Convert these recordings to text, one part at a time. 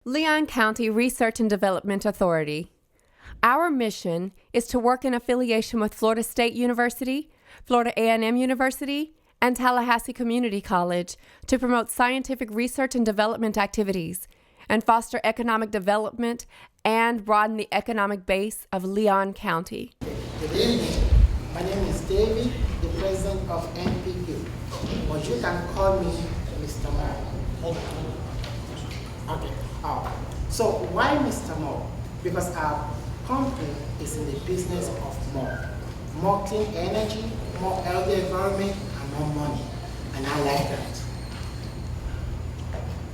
Leon County Research and Development Authority. Our mission is to work in affiliation with Florida State University, Florida A&M University, and Tallahassee Community College to promote scientific research and development activities and foster economic development and broaden the economic base of Leon County. Good evening. My name is David, the president of NPU, but you can call me Mr. Moore. Okay. So why Mr. Moore? Because our company is in the business of more clean energy, more healthy environment, and more money. And I like that.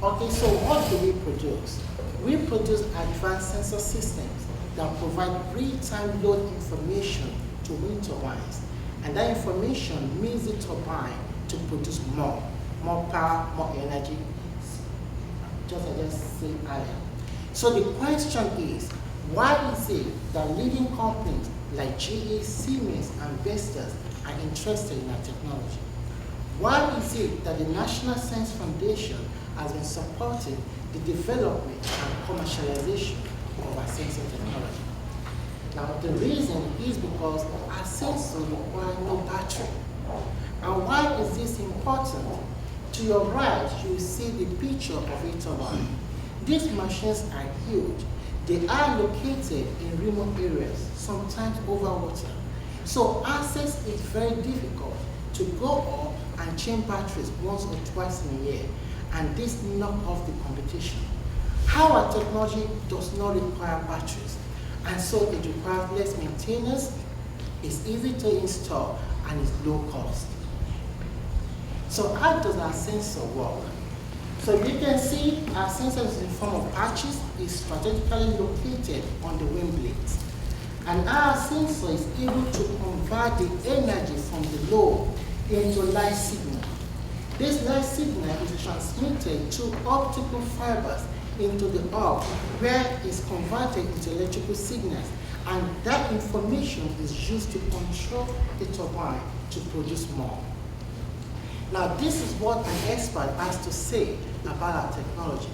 Okay, so what do we produce? We produce advanced sensor systems that provide real-time load information to wind turbines. And that information means the turbine to produce more power, more energy, just as I just said earlier. So the question is, why is it that leading companies like GE, Siemens, and Vestas are interested in our technology? Why is it that the National Science Foundation has been supporting the development and commercialization of our sensor technology? Now, the reason is because our sensors require no battery. And why is this important? To your right, you see the picture of a turbine. These machines are huge. They are located in remote areas, sometimes over water. So access is very difficult to go up and change batteries once or twice in a year, and this knocks off the competition. Our technology does not require batteries, and so it requires less maintenance, it's easy to install, and it's low cost. So how does our sensor work? So you can see our sensor is in the form of arches, is strategically located on the wind blades. And our sensor is able to convert the energy from the load into light signal. This light signal is transmitted to optical fibers into the hub, where it's converted into electrical signals. And that information is used to control the turbine to produce more. Now, this is what an expert has to say about our technology.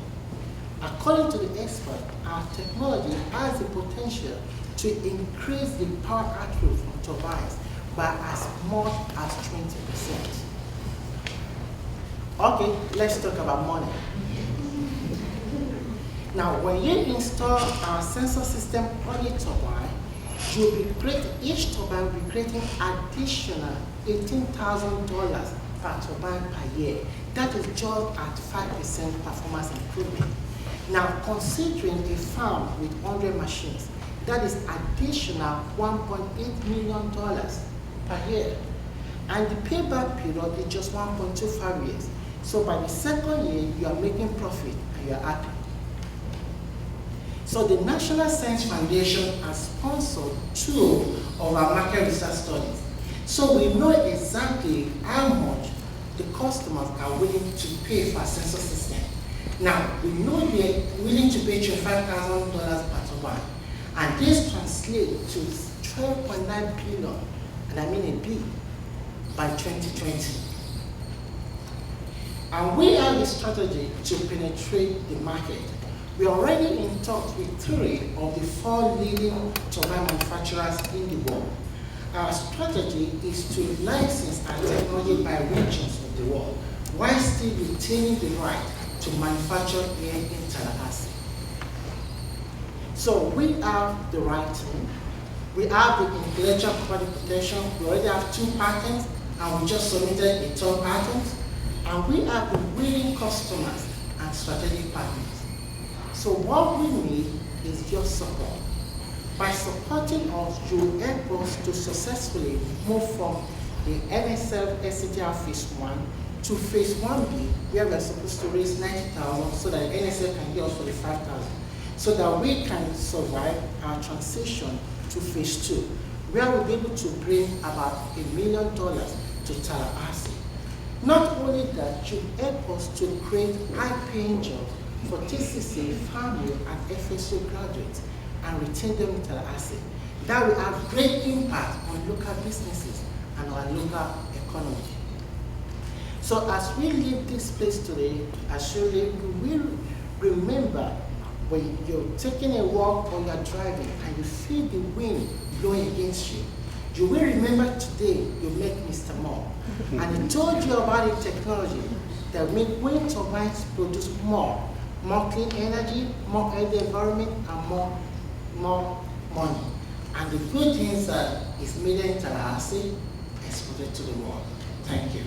According to the expert, our technology has the potential to increase the power output from turbines by as much as 20%. Okay, let's talk about money. Now, when you install our sensor system on your turbine, each turbine will be creating additional $18,000 per turbine per year. That is just at 5% performance improvement. Now, considering a farm with 100 machines, that is additional $1.8 million per year. And the payback period is just 1.25 years. So by the second year, you are making profit and you are happy. So the National Science Foundation has sponsored 2 of our market research studies. So we know exactly how much the customers are willing to pay for a sensor system. Now, we know they're willing to pay $25,000 per turbine. And this translates to $12.9 billion, and I mean a B, by 2020. And we have a strategy to penetrate the market. We are already in talks with 3 of the 4 leading turbine manufacturers in the world. Our strategy is to license our technology by regions of the world, while still retaining the right to manufacture here in Tallahassee. So we have the right team. We have the intellectual property protection. We already have 2 patents, and we just submitted a 3rd patent. And we have the willing customers and strategic partners. So what we need is your support. By supporting us, you help us to successfully move from the NSF SCTR Phase 1 to Phase 1B, where we're supposed to raise $90,000 so that NSF can give us $45,000, so that we can survive our transition to Phase 2, where we'll be able to bring about $1 million to Tallahassee. Not only that, you help us to create high-paying jobs for TCC, FAMU, and FSO graduates and retain them in Tallahassee. That will have great impact on local businesses and our local economy. So as we leave this place today, we will remember when you're taking a walk or you're driving and you feel the wind blowing against you, you will remember today you met Mr. Moore. And he told you about the technology that make wind turbines produce more clean energy, more healthy environment, and more money. And the good things that is made in Tallahassee exported to the world. Thank you.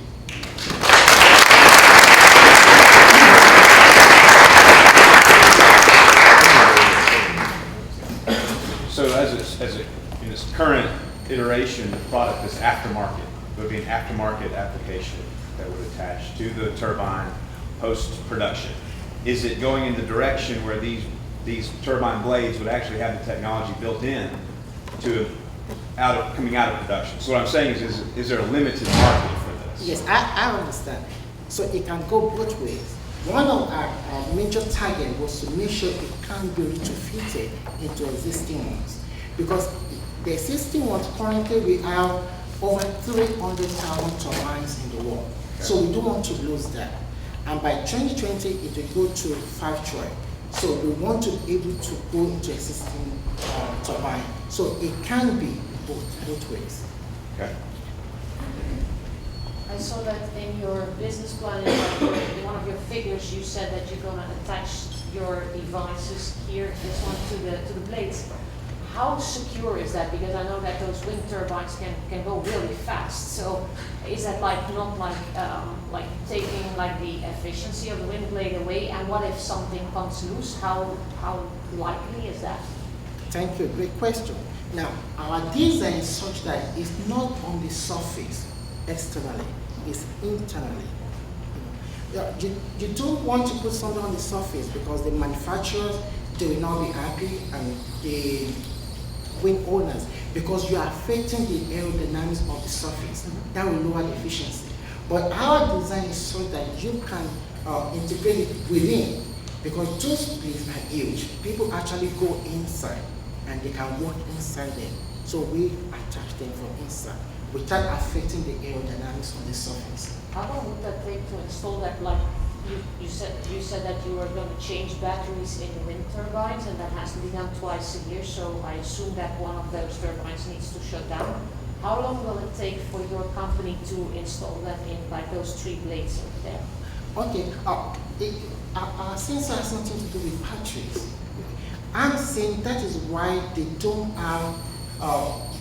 So in its current iteration, the product is aftermarket. There would be an aftermarket application that would attach to the turbine post-production. Is it going in the direction where these turbine blades would actually have the technology built in to coming out of production? So what I'm saying is there a limited market for this? Yes, I understand. So it can go both ways. One of our major target was to make sure it can be retrofitted into existing ones. Because the existing ones currently we have over 300,000 turbines in the world. Okay. So we don't want to lose that. And by 2020, it will go to 5 trillion. So we want to be able to go into existing turbine. So it can be both ways. Okay. I saw that in your business plan, in one of your figures, you said that you're going to attach your devices here, this one, to the blades. How secure is that? Because I know that those wind turbines can go really fast. So is that not like taking like the efficiency of the wind blade away? And what if something comes loose? How likely is that? Thank you. Great question. Now, our design is such that it's not on the surface externally, it's internally. You don't want to put something on the surface because the manufacturers, they will not be happy, and the wind owners, because you are affecting the aerodynamics of the surface. That will lower the efficiency. But our design is so that you can integrate it within, because those blades are huge. People actually go inside and they can walk inside them. So we attach them from inside without affecting the aerodynamics on the surface. How long would that take to install that? Like you said that you were going to change batteries in the wind turbines, and that has to be done twice a year. So I assume that one of those turbines needs to shut down. How long will it take for your company to install that in, like those 3 blades over there? Okay, our sensor has nothing to do with batteries. I'm saying that is why they don't have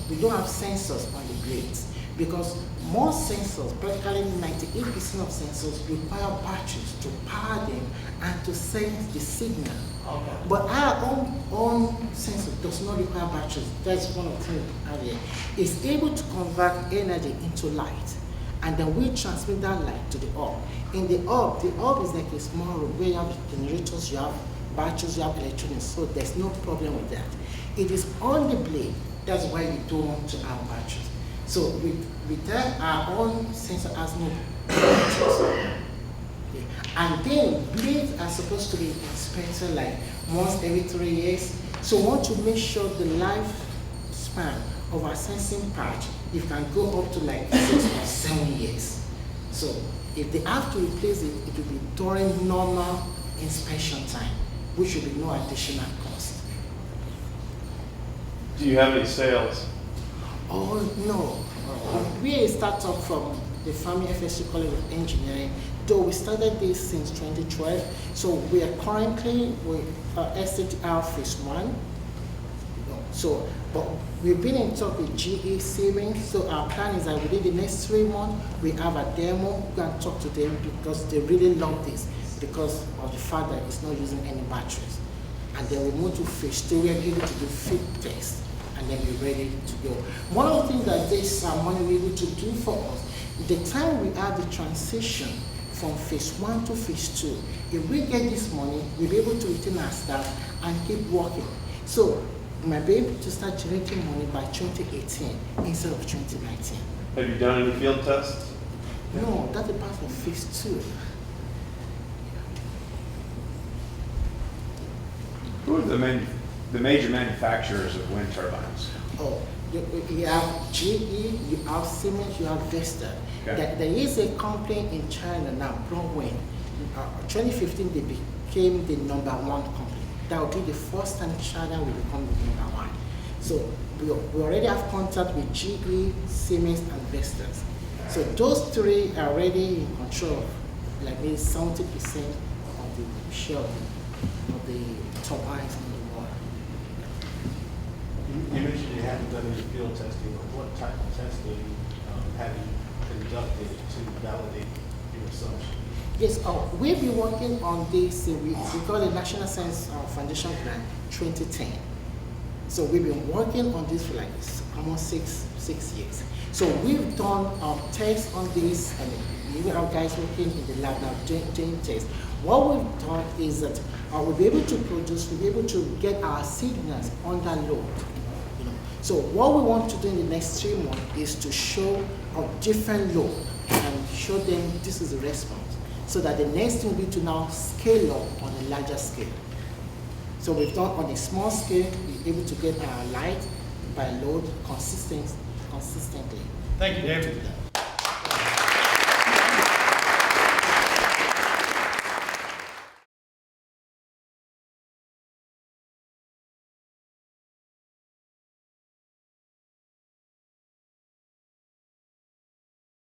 we don't have sensors on the blades, because most sensors, practically 98% of sensors, require batteries to power them and to send the signal. Okay. But our own sensor does not require batteries. That's one of the things earlier. It's able to convert energy into light, and then we transmit that light to the hub. In the hub is like a small room where you have generators, you have batteries, you have electronics, so there's no problem with that. It is on the blade. That's why we don't want to have batteries. So with that, our own sensor has no batteries. Okay. And then blades are supposed to be inspected like once every 3 years. So we want to make sure the lifespan of our sensing patch, it can go up to like 6 or 7 years. So if they have to replace it, it will be during normal inspection time, which will be no additional cost. Do you have any sales? Oh, no. We started from the Family FSU College of Engineering, though we started this since 2012. So we are currently with STR Phase 1. So, but we've been in talk with GE Siemens, so our plan is that within the next 3 months, we have a demo. We can talk to them because they really love this because of the fact that it's not using any batteries. And then we move to Phase 2, we are able to do fit tests and then be ready to go. One of the things that this money we're able to do for us, the time we have the transition from Phase 1 to Phase 2, if we get this money, we'll be able to retain our staff and keep working. So we might be able to start generating money by 2018 instead of 2019. Have you done any field tests? No, that's a part of Phase 2. Who are the major manufacturers of wind turbines? Oh, you have GE, you have Siemens, you have Vestas. Okay. There is a company in China now, Brongwen. 2015, they became the #1 company. that will be the first time China will become the number one. So we already have contact with GE, Siemens, and Vestas. So those three are already in control of like maybe 70% of the share of the turbines in the world. You mentioned you haven't done any field testing. What type of testing have you conducted to validate your assumption? Yes, we've been working on this, we call it National Science Foundation Grant 2010. So we've been working on this for like almost six years. So we've done tests on this, and we have guys working in the lab now doing tests. What we've done is that we'll be able to produce, we'll be able to get our signals under load. You know? So what we want to do in the next 3 months is to show a different load and show them this is the response. So that the next thing will be to now scale up on a larger scale. So we've done on a small scale, we're able to get our light by load consistently. Thank you, David.